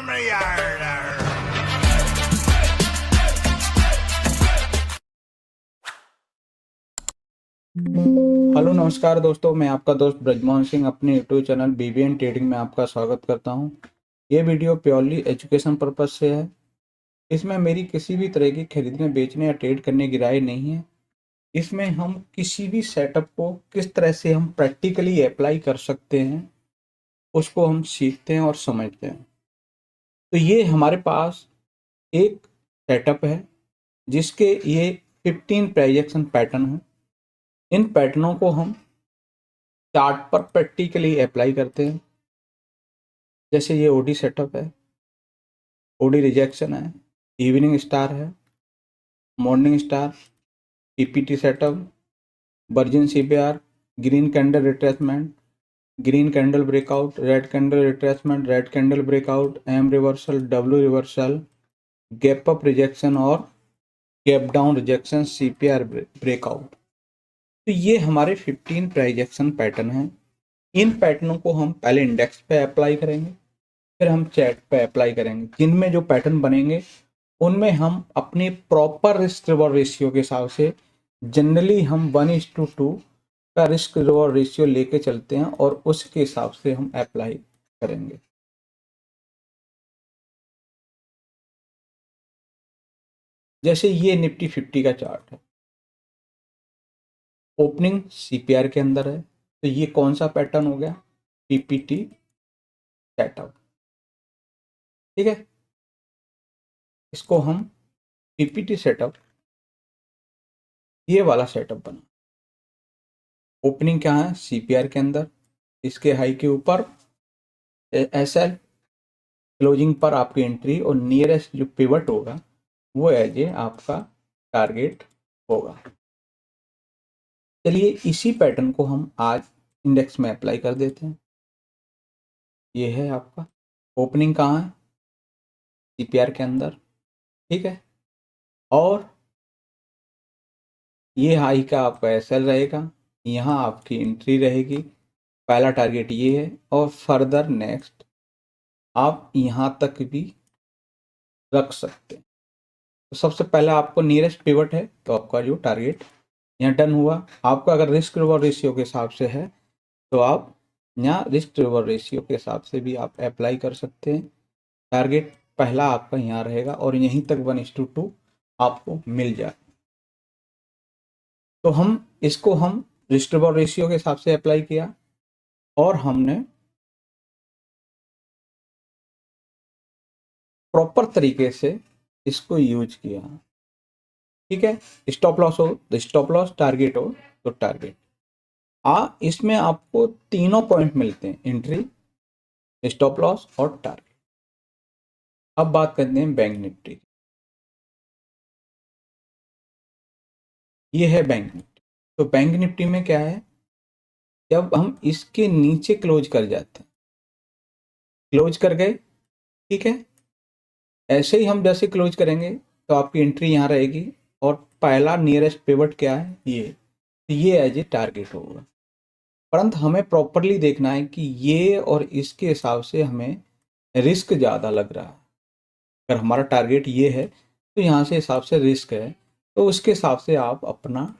Hello नमस्कार दोस्तों, मैं आपका दोस्त ब्रजमोहन सिंह अपने यूट्यूब चैनल बीबीएन ट्रेडिंग में आपका स्वागत करता हूं। ये वीडियो प्योरली एजुकेशन पर्पज से है। इसमें मेरी किसी भी तरह की खरीदने बेचने या ट्रेड करने की राय नहीं है। इसमें हम किसी भी सेटअप को किस तरह से हम प्रैक्टिकली अप्लाई कर सकते हैं उसको हम सीखते हैं और समझते हैं। तो ये हमारे पास एक सेटअप है जिसके ये 15 प्रोजेक्शन पैटर्न है। इन पैटर्नों को हम चार्ट पर प्रैक्टिकली अप्लाई करते हैं। जैसे ये ओडी सेटअप है, ओडी रिजेक्शन है, इवनिंग स्टार है, morning star, PPT setup, virgin CPR, green candle retracement, green candle breakout, red candle retracement, red candle breakout, M reversal, W reversal, gap up rejection और gap down rejection, CPR breakout. तो ये हमारे 15 प्राइजेक्शन pattern हैं। इन पैटर्नों को हम पहले index पे apply करेंगे, फिर हम चैट पे अप्लाई करेंगे। जिनमें जो पैटर्न बनेंगे उनमें हम अपनी प्रॉपर रिस्क रिवॉर्ड रेशियो के हिसाब से जनरली हम 1:2 का रिस्क रिवॉर्ड रेशियो लेके चलते हैं और उसके हिसाब से हम अप्लाई करेंगे। जैसे ये निफ्टी 50 का चार्ट है, ओपनिंग सीपीआर के अंदर है, तो ये कौन सा पैटर्न हो गया? PPT setup. ठीक है, इसको हम पीपीटी सेटअप, ये वाला सेटअप बना। ओपनिंग क्या है? सीपीआर के अंदर, इसके हाई के ऊपर एसएल, क्लोजिंग पर आपकी एंट्री और नियरेस्ट जो पिवट होगा वो एज ए आपका टारगेट होगा। चलिए इसी पैटर्न को हम आज इंडेक्स में अप्लाई कर देते हैं। ये है आपका ओपनिंग कहाँ है? सीपीआर के अंदर। ठीक है, और ये हाई का आपका एसएल रहेगा, यहाँ आपकी एंट्री रहेगी। पहला टारगेट ये है और फर्दर नेक्स्ट आप यहाँ तक भी रख सकते हैं। तो सबसे पहला आपको नियरेस्ट पिवट है, तो आपका जो टारगेट यहाँ डन हुआ। आपका अगर रिस्क रिवॉर्ड रेशियो के हिसाब से है तो आप यहाँ रिस्क रिवॉर्ड रेशियो के हिसाब से भी आप अप्लाई कर सकते हैं। टारगेट पहला आपका यहाँ रहेगा और यहीं तक 1:2 आपको मिल जाए। तो हम इसको हम रिस्क रिवॉर्ड रेशियो के हिसाब से अप्लाई किया और हमने प्रॉपर तरीके से इसको यूज किया। ठीक है, स्टॉप लॉस हो तो स्टॉप लॉस, टारगेट हो तो टारगेट। इसमें आपको तीनों पॉइंट मिलते हैं, एंट्री, स्टॉप लॉस और टारगेट। अब बात करते हैं बैंक निफ्टी। ये है बैंक निफ्टी। तो बैंक निफ्टी में क्या है, जब हम इसके नीचे क्लोज कर जाते हैं, क्लोज कर गए, ठीक है, ऐसे ही हम जैसे क्लोज करेंगे तो आपकी एंट्री यहाँ रहेगी और पहला नियरेस्ट पिवट क्या है? ये एज ए टारगेट होगा। परंतु हमें प्रॉपरली देखना है कि ये और इसके हिसाब से हमें रिस्क ज़्यादा लग रहा है। अगर हमारा टारगेट ये है तो यहाँ से हिसाब से रिस्क है, तो उसके हिसाब से आप अपना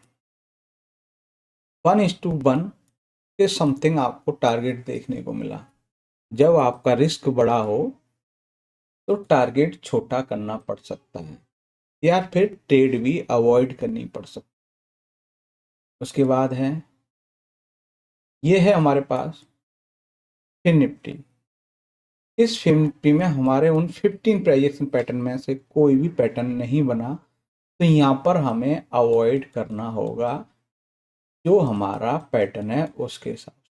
1:1 के समथिंग आपको टारगेट देखने को मिला। जब आपका रिस्क बड़ा हो तो टारगेट छोटा करना पड़ सकता है या फिर ट्रेड भी अवॉइड करनी पड़ सकती है। उसके बाद है, ये है हमारे पास फिन निफ्टी। इस फिन निफ्टी में हमारे उन 15 प्राइजेक्शन पैटर्न में से कोई भी पैटर्न नहीं बना, तो यहाँ पर हमें अवॉइड करना होगा जो हमारा पैटर्न है उसके हिसाब से।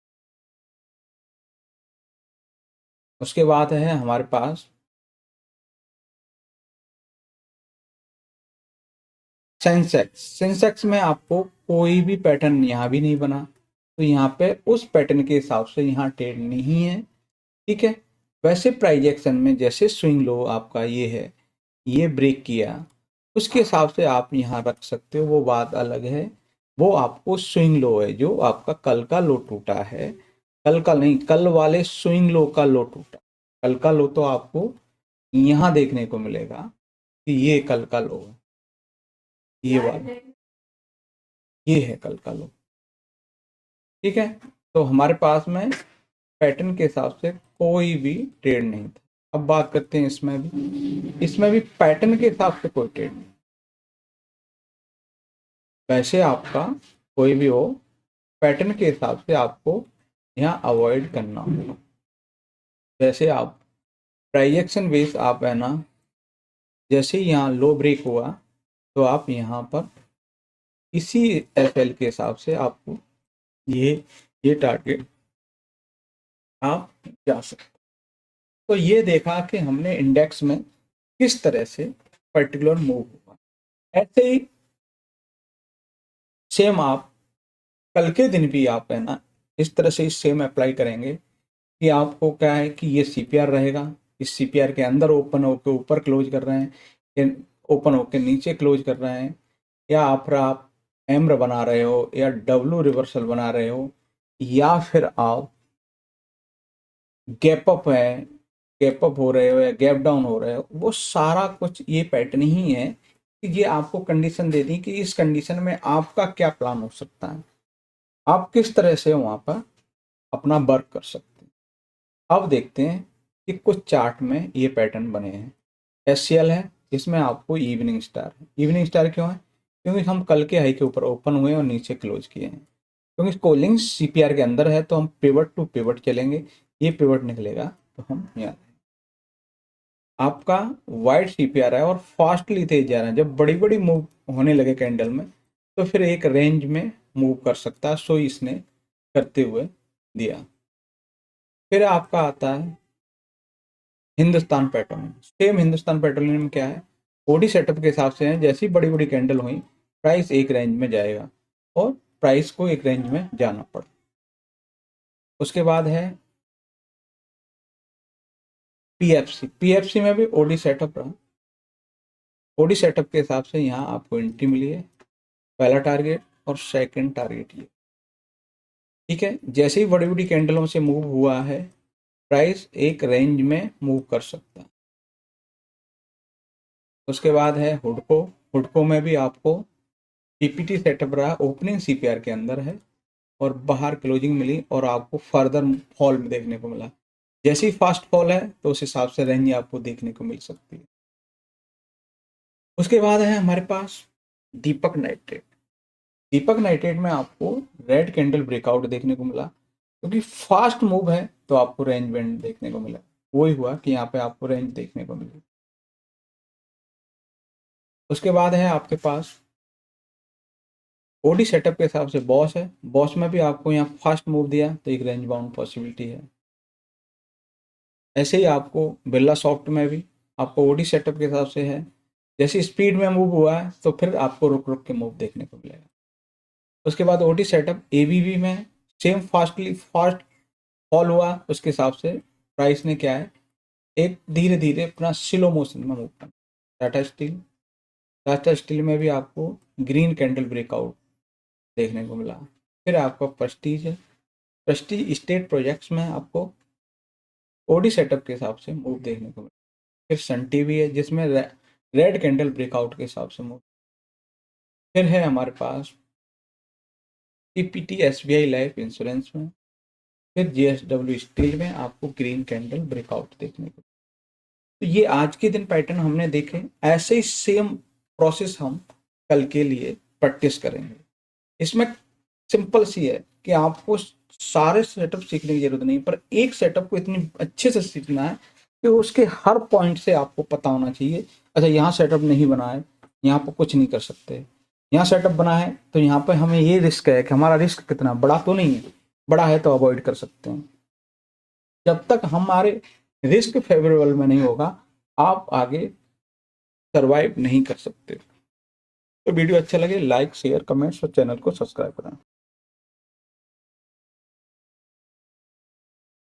उसके बाद है हमारे पास सेंसेक्स। सेंसेक्स में आपको कोई भी पैटर्न यहाँ भी नहीं बना, तो यहाँ पे उस पैटर्न के हिसाब से यहाँ ट्रेड नहीं है। ठीक है, वैसे प्राइस एक्शन में जैसे स्विंग लो आपका ये है, ये ब्रेक किया, उसके हिसाब से आप यहाँ रख सकते हो, वो बात अलग है। वो आपको स्विंग लो है, जो आपका कल का लो टूटा है, कल का नहीं, कल वाले स्विंग लो का लो टूटा। कल का लो तो आपको यहाँ देखने को मिलेगा कि ये कल का लो है, ये वाला, ये है कल का लो। ठीक है, तो हमारे पास में पैटर्न के हिसाब से कोई भी ट्रेड नहीं था। अब बात करते हैं इसमें भी पैटर्न के हिसाब से कोई ट्रेड नहीं। वैसे आपका कोई भी हो, पैटर्न के हिसाब से आपको यहाँ अवॉइड करना होगा। वैसे आप ट्रांजैक्शन बेस आप है ना, जैसे ही यहाँ लो ब्रेक हुआ तो आप यहाँ पर इसी एफएल के हिसाब से आपको ये टारगेट आप जा सकते। तो ये देखा कि हमने इंडेक्स में किस तरह से पर्टिकुलर मूव हुआ। ऐसे ही सेम आप कल के दिन भी आप है ना इस तरह से सेम अप्लाई करेंगे कि आपको क्या है कि ये सीपीआर रहेगा, इस सीपीआर के अंदर ओपन होकर ऊपर क्लोज कर रहे हैं, या ओपन होकर नीचे क्लोज कर रहे हैं, या आप एम्र बना रहे हो, या डब्ल्यू रिवर्सल बना रहे हो, या फिर आप गैप अप है, गैप अप हो रहे हो या गैप डाउन हो रहे हो, वो सारा कुछ ये पैटर्न ही है कि ये आपको कंडीशन दे दी कि इस कंडीशन में आपका क्या प्लान हो सकता है, आप किस तरह से वहाँ पर अपना वर्क कर सकते हैं। अब देखते हैं कि कुछ चार्ट में ये पैटर्न बने हैं। एससीएल है, इसमें आपको इवनिंग स्टार है। इवनिंग स्टार क्यों है? क्योंकि हम कल के हाई के ऊपर ओपन हुए और नीचे क्लोज किए हैं। क्योंकि कॉलिंग सीपीआर के अंदर है तो हम पिवट टू पिवट चलेंगे, ये पिवट निकलेगा तो हम यहाँ आपका वाइट सीपीआर है और फास्टली तेज जा रहा है। जब बड़ी बड़ी मूव होने लगे कैंडल में तो फिर एक रेंज में मूव कर सकता है, सो इसने करते हुए दिया। फिर आपका आता है Hindustan petroleum. Same Hindustan petroleum क्या है, ओडी सेटअप के हिसाब से है, जैसी बड़ी बड़ी कैंडल हुई प्राइस एक रेंज में जाएगा और प्राइस को एक रेंज में जाना पड़ा। उसके बाद है पीएफसी। पीएफसी में भी ओडी सेटअप रहा। ओडी सेटअप के हिसाब से यहाँ आपको एंट्री मिली है, पहला टारगेट और सेकंड टारगेट ये। ठीक है, जैसे ही बड़ी बड़ी कैंडलों से मूव हुआ है प्राइस एक रेंज में मूव कर सकता है। उसके बाद है हुडको। हुडको में भी आपको पीपीटी सेटअप रहा, ओपनिंग सीपीआर के अंदर है और बाहर क्लोजिंग मिली और आपको फर्दर फॉल में देखने को मिला। जैसे ही फास्ट फॉल है तो उस हिसाब से रेंज आपको देखने को मिल सकती है। उसके बाद है हमारे पास दीपक नाइट्रेट। दीपक नाइट्रेट में आपको रेड कैंडल ब्रेकआउट देखने को मिला, क्योंकि फास्ट मूव है तो आपको रेंज बैंड देखने को मिला। वही हुआ कि यहाँ पे आपको रेंज देखने को मिली। उसके बाद है आपके पास ओडी सेटअप के हिसाब से बॉस है। बॉस में भी आपको यहाँ फास्ट मूव दिया तो एक रेंज बाउंड पॉसिबिलिटी है। ऐसे ही आपको बिरला सॉफ्ट में भी आपको ओडी सेटअप के हिसाब से है, जैसे स्पीड में मूव हुआ है तो फिर आपको रुक रुक के मूव देखने को मिलेगा। उसके बाद ओडी सेटअप एबीवी में सेम फास्ट फॉल हुआ, उसके हिसाब से प्राइस ने क्या है एक धीरे धीरे अपना स्लो मोशन में मूव करना। टाटा स्टील में भी आपको ग्रीन कैंडल ब्रेकआउट देखने को मिला। फिर आपका प्रेस्टीज है। प्रेस्टीज स्टेट प्रोजेक्ट्स में आपको ओडी सेटअप के हिसाब से मूव देखने को मिला। फिर सन टीवी है जिसमें रेड कैंडल ब्रेकआउट के हिसाब से मूव। फिर है हमारे पास पीपीटी एसबीआई लाइफ इंश्योरेंस में। फिर जेएसडब्ल्यू स्टील में आपको ग्रीन कैंडल ब्रेकआउट देखने को। तो ये आज के दिन पैटर्न हमने देखे। ऐसे ही सेम प्रोसेस हम कल के लिए प्रैक्टिस करेंगे। इसमें सिंपल सी है कि आपको सारे सेटअप सीखने की जरूरत नहीं, पर एक सेटअप को इतनी अच्छे से सीखना है कि उसके हर पॉइंट से आपको पता होना चाहिए। अच्छा, यहाँ सेटअप नहीं बना है, यहाँ पर कुछ नहीं कर सकते। यहाँ सेटअप बना है तो यहाँ पर हमें ये रिस्क है कि हमारा रिस्क कितना बड़ा तो नहीं है, बड़ा है तो अवॉइड कर सकते हैं। जब तक हमारे रिस्क फेवरेबल में नहीं होगा आप आगे सरवाइव नहीं कर सकते। तो वीडियो अच्छा लगे लाइक शेयर कमेंट्स और चैनल को सब्सक्राइब करें।